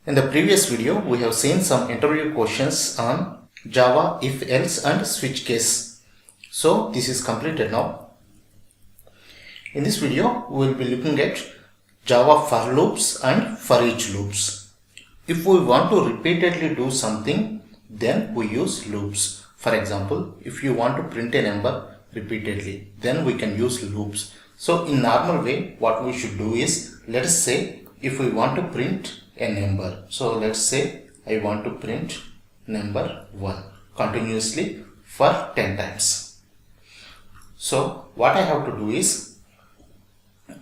In the previous video, we have seen some interview questions on Java if else and switch case. So this is completed now. In this video, we will be looking at Java for loops and Foreach loops. If we want to repeatedly do something, then we use loops. For example, if you want to print a number repeatedly, then we can use loops. So in normal way, what we should do is, let us say if we want to print a number. So let's say I want to print number 1 continuously for 10 times. So what I have to do is,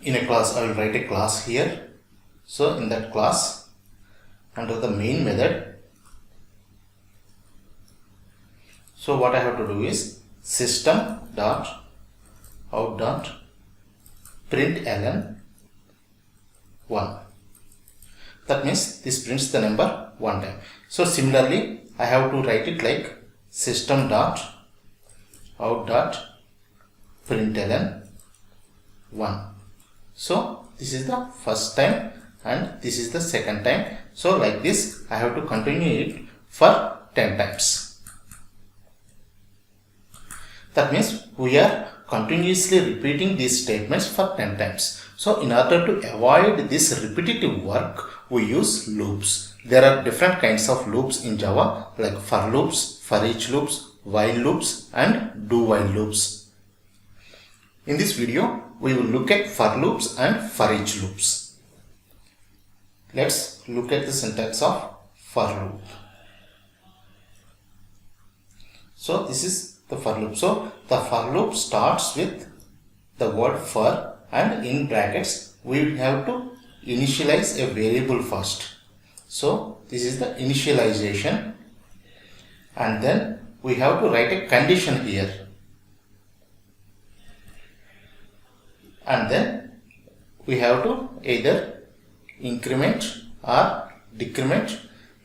in a class, I will write a class here. So in that class, under the main method, so what I have to do is system.out.println 1. That means this prints the number 1 time. So similarly, I have to write it like system.out.println 1. So this is the first time and this is the second time. So like this, I have to continue it for 10 times. That means we are continuously repeating these statements for 10 times. So in order to avoid this repetitive work, we use loops. There are different kinds of loops in Java, like for loops, Foreach loops, while loops and do while loops. In this video, we will look at for loops and Foreach loops. Let's look at the syntax of for loop. So this is the for loop. So the for loop starts with the word for, and in brackets we have to initialize a variable first. So this is the initialization, and then we have to write a condition here, and then we have to either increment or decrement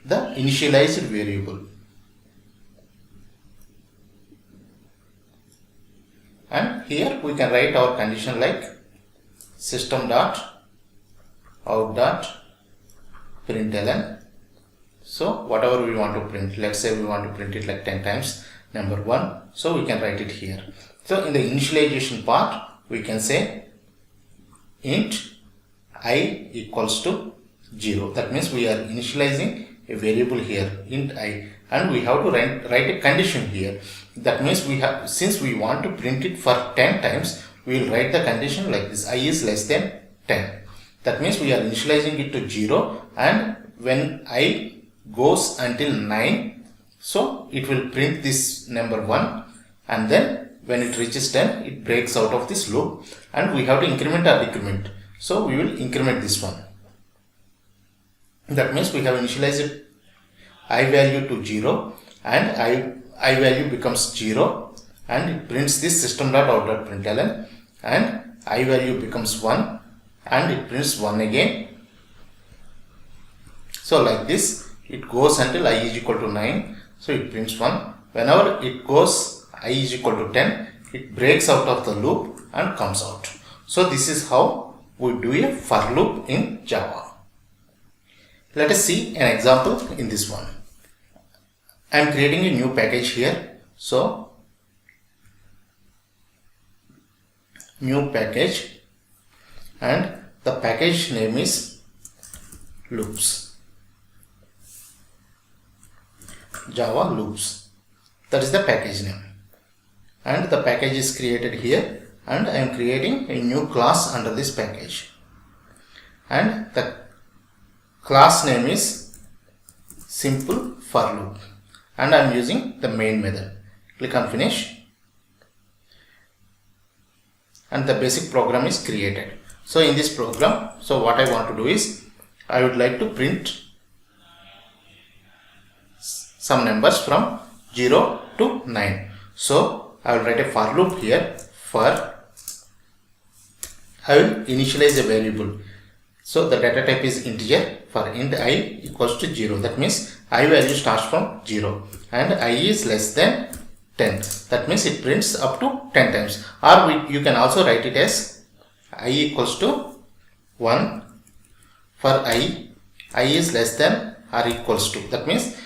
the initialized variable. And here we can write our condition like system.out.println. So whatever we want to print, let's say we want to print it like 10 times number 1. So we can write it here. So in the initialization part, we can say int I equals to 0. That means we are initializing a variable here, int I, and we have to write a condition here. That means we have, since we want to print it for 10 times, we will write the condition like this: I is less than 10. That means we are initializing it to 0, and when I goes until 9, so it will print this number 1, and then when it reaches 10, it breaks out of this loop, and we have to increment or decrement. So we will increment this one. That means we have initialized I value to 0, and I value becomes 0, and it prints this system.out.println, and I value becomes 1, and it prints 1 again. So like this, it goes until I is equal to 9, so it prints 1. Whenever it goes I is equal to 10, it breaks out of the loop and comes out. So this is how we do a for loop in Java. Let us see an example in this one. I am creating a new package here. So new package, and the package name is loops, Java loops. That is the package name, and the package is created here, and I am creating a new class under this package, and the class name is simple for loop, and I am using the main method. Click on finish, and the basic program is created. So in this program, so what I want to do is, I would like to print some numbers from 0 to 9. So I will write a for loop here. For I will initialize a variable. So the data type is integer. For int I equals to 0. That means I value starts from 0, and I is less than 10. That means it prints up to 10 times. Or you can also write it as I equals to 1 for I is less than are equals to. That means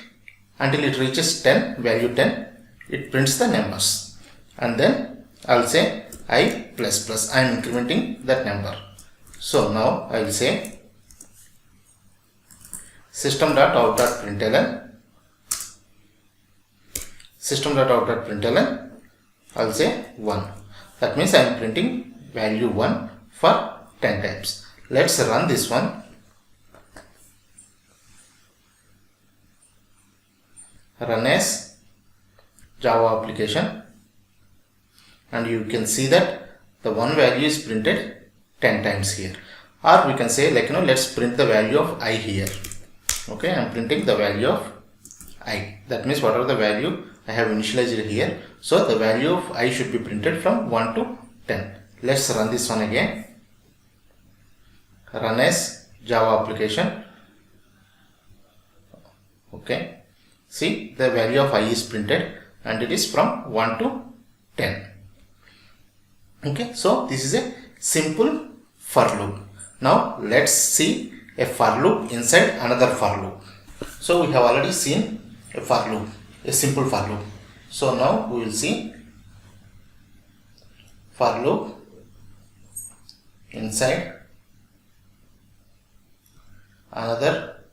until it reaches 10, value 10, it prints the numbers. And then I will say I plus plus. I am incrementing that number. So now I will say system.out.println system.out.println I will say 1. That means I am printing value 1 for 10 times. Let's run this one. Run as Java application, and you can see that the one value is printed 10 times here. Or we can say, like, let's print the value of I here. Okay, I am printing the value of I. That means whatever the value I have initialized here, so the value of I should be printed from 1 to 10. Let's run this one again. Run as Java application. Okay. See, the value of I is printed and it is from 1 to 10. Okay, so this is a simple for loop. Now let's see a for loop inside another for loop. So we have already seen a for loop, a simple for loop. So now we will see for loop inside another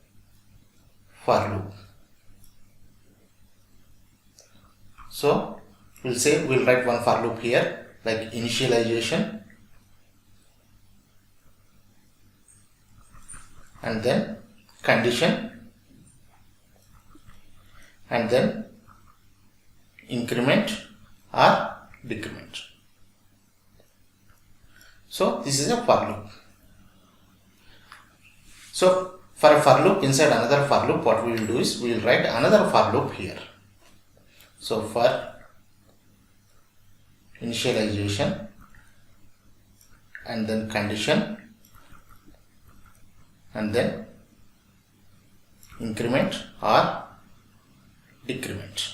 for loop. So we'll say we'll write one for loop here, like initialization, and then condition, and then increment or decrement. So this is a for loop. So for a for loop inside another for loop, what we will do is we will write another for loop here. So for initialization, and then condition, and then increment or decrement.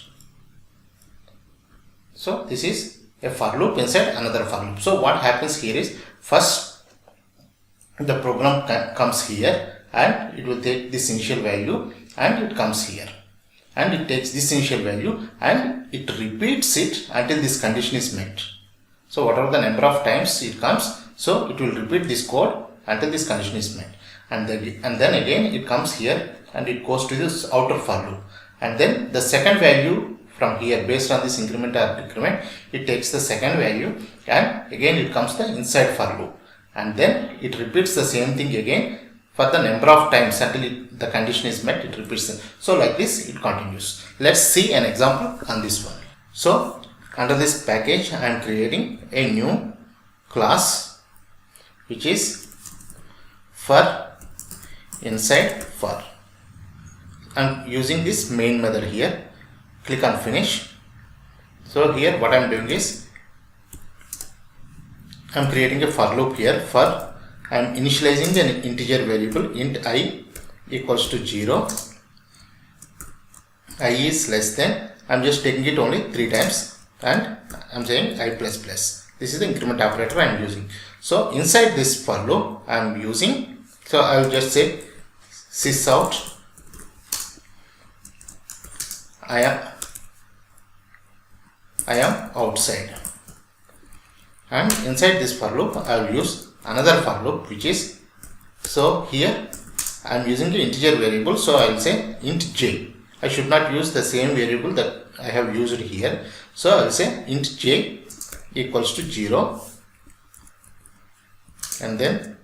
So this is a for loop inside another for loop. So what happens here is, first the program comes here and it will take this initial value and it comes here, and it takes this initial value and it repeats it until this condition is met. So whatever the number of times it comes, so it will repeat this code until this condition is met, and then again it comes here and it goes to this outer for loop, and then the second value from here, based on this increment or decrement, it takes the second value and again it comes the inside for loop, and then it repeats the same thing again for the number of times until the condition is met. It repeats it. So like this it continues. Let's see an example on this one. So under this package I am creating a new class which is for inside for. I am using this main method here. Click on finish. So here what I am doing is I am creating a for loop here. For I am initializing an integer variable int I equals to 0. I is less than, I am just taking it only 3 times and I am saying I plus plus. This is the increment operator I am using. So inside this for loop I am using, so I will just say sysout I am outside, and inside this for loop I will use another for loop which is, so here I am using the integer variable, so I will say int j. I should not use the same variable that I have used here, so I will say int j equals to 0, and then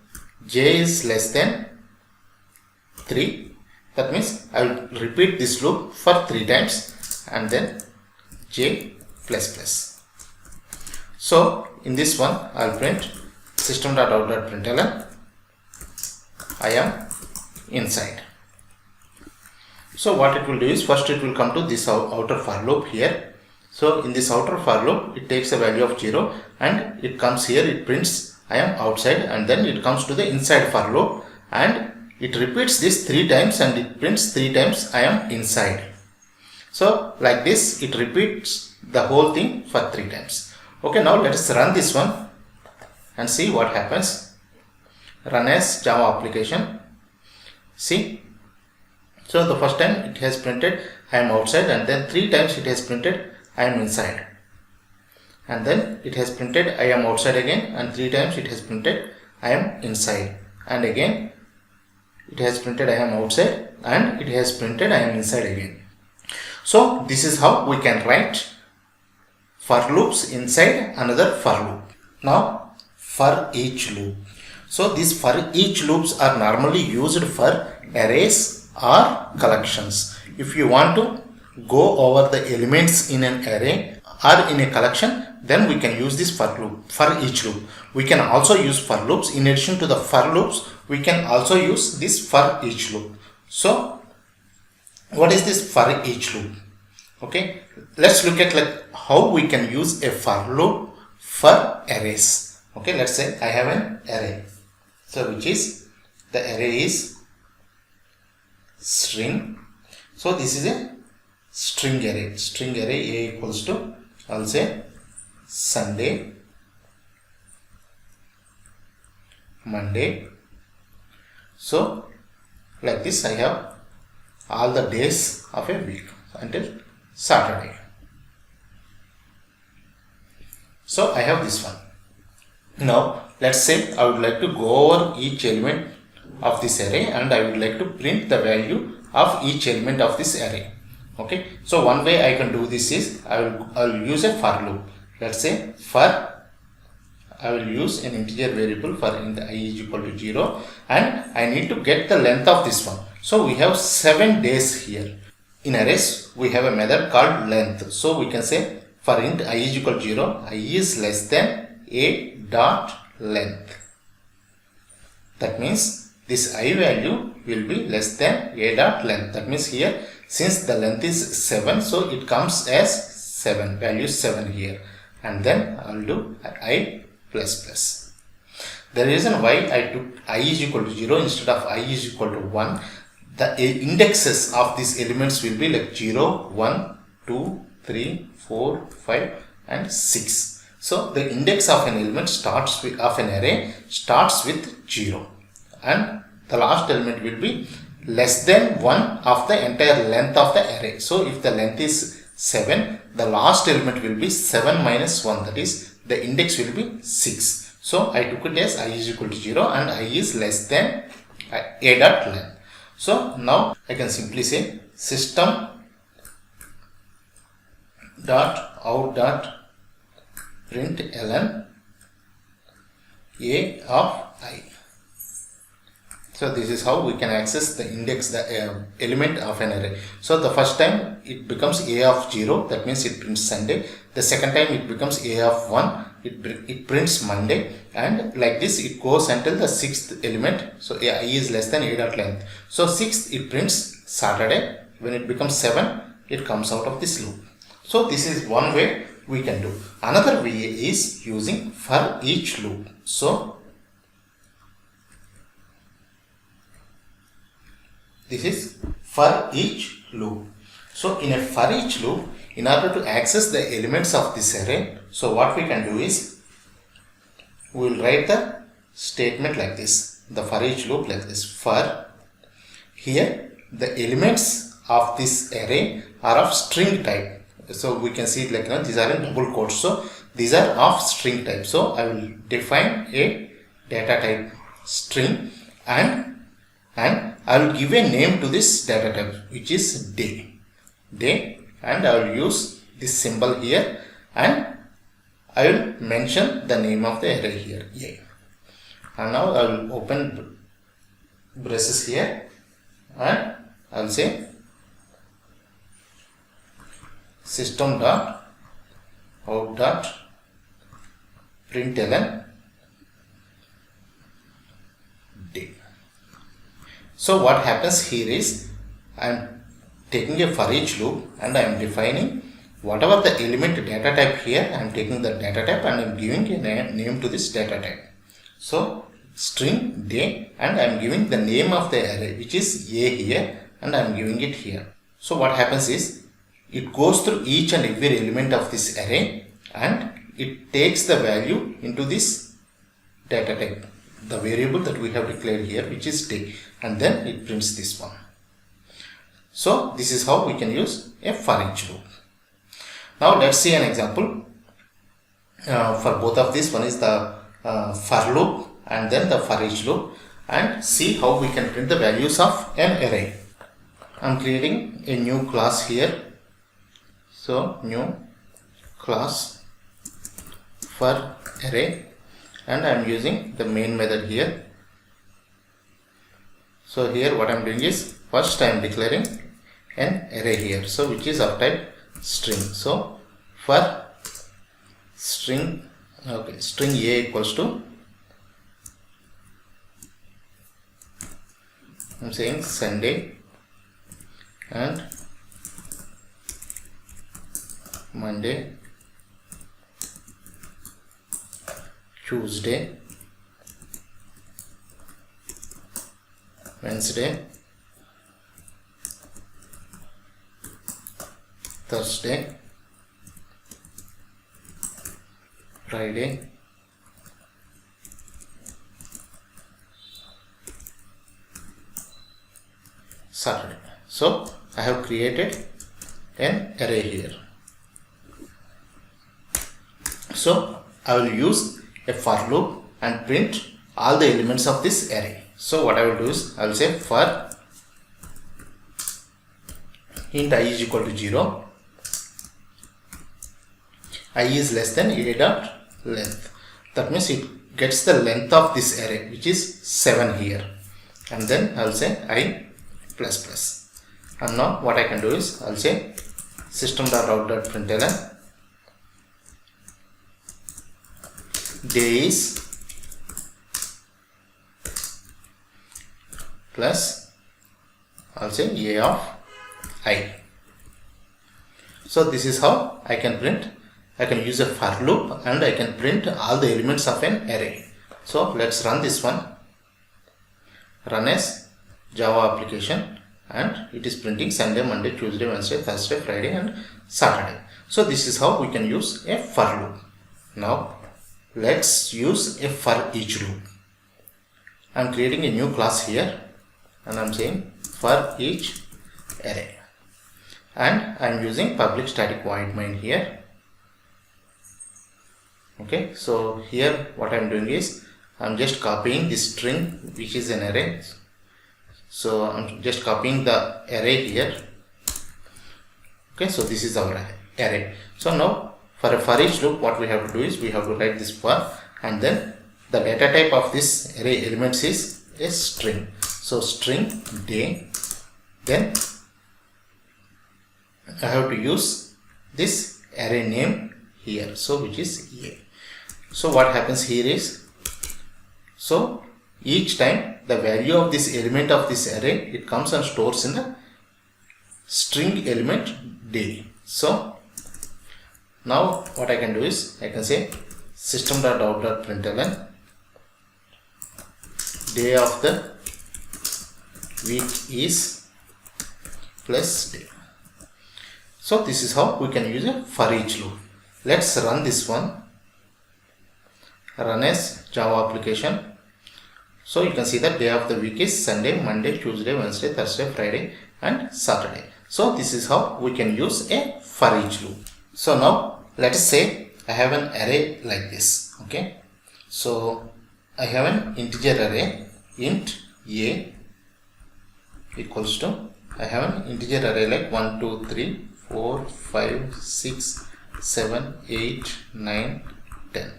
j is less than 3. That means I will repeat this loop for 3 times and then j plus plus. So in this one I will print system.out.println I am inside. So what it will do is, first it will come to this outer for loop here. So in this outer for loop it takes a value of 0 and it comes here, it prints I am outside, and then it comes to the inside for loop and it repeats this 3 times and it prints 3 times I am inside. So like this it repeats the whole thing for 3 times. Okay, now let us run this one and see what happens. Run as Java application. See, So the first time it has printed I am outside, and then 3 times it has printed I am inside, and then it has printed I am outside again, and 3 times it has printed I am inside, and again it has printed I am outside, and it has printed I am inside again. So this is how we can write for loops inside another for loop. Now for each loop. So these for each loops are normally used for arrays or collections. If you want to go over the elements in an array or in a collection, then we can use this for loop, for each loop. We can also use for loops. In addition to the for loops, we can also use this for each loop. So what is this for each loop? Okay, let's look at like how we can use a for loop for arrays. Okay, let's say I have an array. So which is, the array is string. So this is a string array. String array A equals to, I'll say Sunday, Monday. So like this I have all the days of a week until Saturday. So I have this one. Now let's say I would like to go over each element of this array, and I would like to print the value of each element of this array. Okay, so one way I can do this is I will use a for loop. Let's say for, I will use an integer variable for int I is equal to 0, and I need to get the length of this one. So we have 7 days here. In arrays we have a method called length. So we can say for int I is equal to 0, I is less than a dot length. That means this I value will be less than a dot length. That means here, since the length is 7, so it comes as 7, value 7 here, and then I will do I plus plus. The reason why I took I is equal to 0 instead of I is equal to 1, the indexes of these elements will be like 0, 1, 2, 3, 4, 5 and 6. So the index of an element starts with, of an array starts with 0, and the last element will be less than 1 of the entire length of the array. So if the length is 7, the last element will be 7 minus 1, that is the index will be 6. So I took it as I is equal to 0 and I is less than a dot length. So now I can simply say system dot out dot print ln a of I. So this is how we can access the index, the element of an array. So the first time it becomes a of 0, that means it prints Sunday. The second time it becomes a of 1, it prints Monday, and like this it goes until the 6th element. So I is less than a dot length. So 6th it prints Saturday. When it becomes 7, it comes out of this loop. So this is one way we can do. Another way is using for each loop. So this is for each loop. So in a for each loop, in order to access the elements of this array, so what we can do is we will write the statement like this, the for each loop like this. For, here the elements of this array are of string type. So we can see it like, these are in double quotes. So these are of string type. So I will define a data type string, and I will give a name to this data type, which is day, and I will use this symbol here, and I will mention the name of the array here, A. And now I will open braces here, and I will say system dot out dot println day. So what happens here is I am taking a for each loop and I am defining whatever the element data type here. I am taking the data type and I am giving a name to this data type. So string day, and I am giving the name of the array, which is A here, and I am giving it here. So what happens is it goes through each and every element of this array and it takes the value into this data type, the variable that we have declared here, which is day, and then it prints this one. So this is how we can use a for each loop. Now let's see an example for both of these. One is the for loop and then the for each loop, and see how we can print the values of an array. I'm creating a new class here. So new class for array, and I'm using the main method here. So here what I'm doing is, first I'm declaring an array here, so which is of type string. So for string, okay, string a equals to, I'm saying Sunday and Monday, Tuesday, Wednesday, Thursday, Friday, Saturday. So I have created an array here. So I will use a for loop and print all the elements of this array. So what I will do is, I will say for int I is equal to 0, I is less than a dot length. That means it gets the length of this array, which is 7 here, and then I will say I plus plus. And now what I can do is, I will say system.out.println days plus, I'll say a of I. So this is how I can print. I can use a for loop and I can print all the elements of an array. So let's run this one. Run as Java application, and it is printing Sunday, Monday, Tuesday, Wednesday, Thursday, Friday and Saturday. So this is how we can use a for loop. Now let's use a for each loop. I'm creating a new class here, and I'm saying for each array, and I'm using public static void main here. Okay, so here what I'm doing is, I'm just copying this string which is an array. So I'm just copying the array here. Okay, so this is our array. So now for a for each loop, what we have to do is, we have to write this for, and then the data type of this array elements is a string. So string day, then I have to use this array name here, so which is a. So what happens here is, so each time the value of this element of this array, it comes and stores in the string element day. So now what I can do is, I can say system.out.println day of the week is plus day. So this is how we can use a for each loop. Let's run this one. Run as Java application. So you can see that day of the week is Sunday, Monday, Tuesday, Wednesday, Thursday, Friday and Saturday. So this is how we can use a for each loop. So now let us say I have an array like this. Okay, so I have an integer array int a equals to, I have an integer array like 1, 2, 3, 4, 5, 6, 7, 8, 9, 10.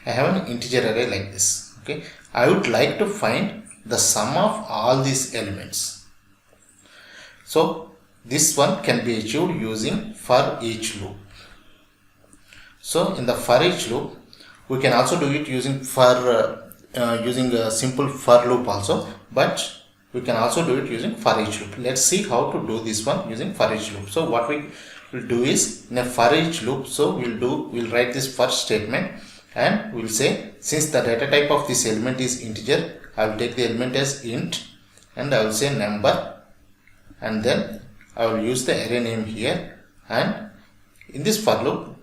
I have an integer array like this. Okay, I would like to find the sum of all these elements. So this one can be achieved using for each loop. So in the for each loop, we can also do it using using a simple for loop also, but we can also do it using for each loop. Let's see how to do this one using for each loop. So what we will do is, in a for each loop, so we'll write this first statement, and we'll say, since the data type of this element is integer, I will take the element as int, and I will say number, and then I will use the array name here. And in this for loop,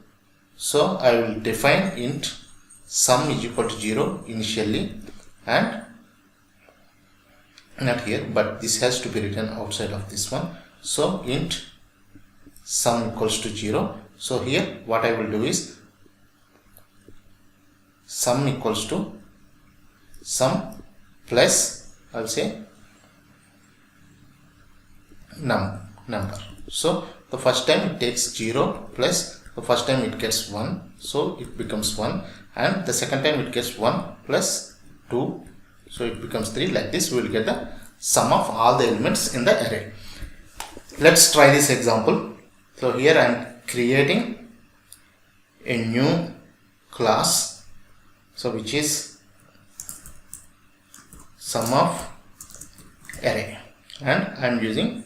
so I will define int sum is equal to 0 initially, and not here, but this has to be written outside of this one. So int sum equals to 0. So here what I will do is sum equals to sum plus I'll say number. So the first time it takes 0 plus the first time it gets 1, so it becomes 1, and the second time it gets 1 plus 2, so it becomes 3. Like this we will get the sum of all the elements in the array. Let's try this example. So here I am creating a new class, so which is sum of array, and I am using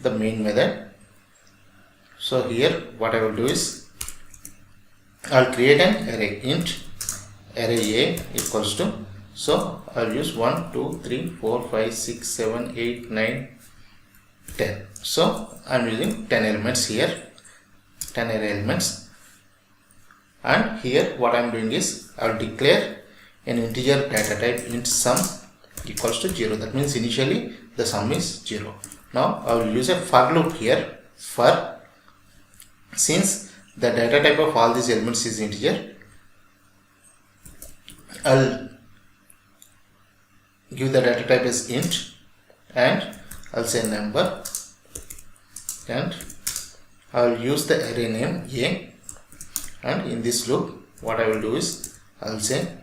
the main method. So here what I will do is I will create an array, int array a equals to, so I will use 1 2 3 4 5 6 7 8 9 10. So I am using 10 elements here, 10 array elements, and here what I am doing is I will declare an integer data type int sum equals to 0. That means initially the sum is 0. Now I will use a for loop here. For since the data type of all these elements is integer, I'll give the data type as int, and I'll say number, and I'll use the array name a, and in this loop what I will do is I'll say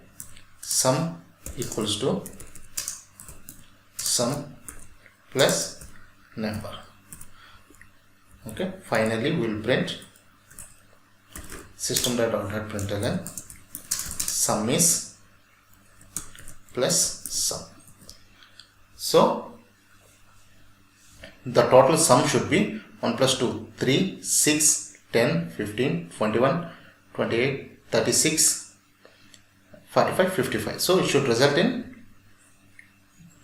sum equals to sum plus number. Okay, finally we will print system.out.println sum is plus sum. So the total sum should be 1 plus 2 3 6 10 15 21 28 36 45 55. So it should result in,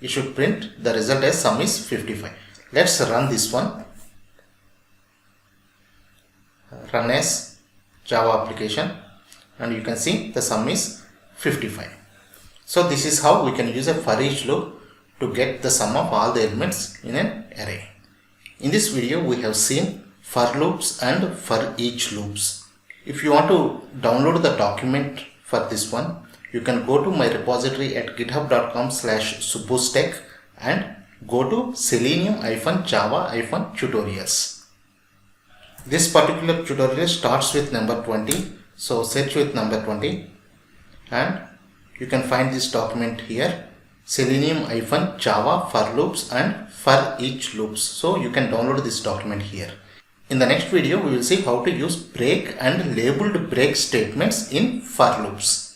you should print the result as sum is 55. Let's run this one. Run as Java application, and you can see the sum is 55. So this is how we can use a for each loop to get the sum of all the elements in an array. In this video we have seen for loops and for each loops. If you want to download the document for this one, you can go to my repository at github.com/subustech and go to Selenium-Java-tutorials. This particular tutorial starts with number 20, so search with number 20 and you can find this document here, Selenium-Java for loops and for each loops. So you can download this document here. In the next video we will see how to use break and labeled break statements in for loops.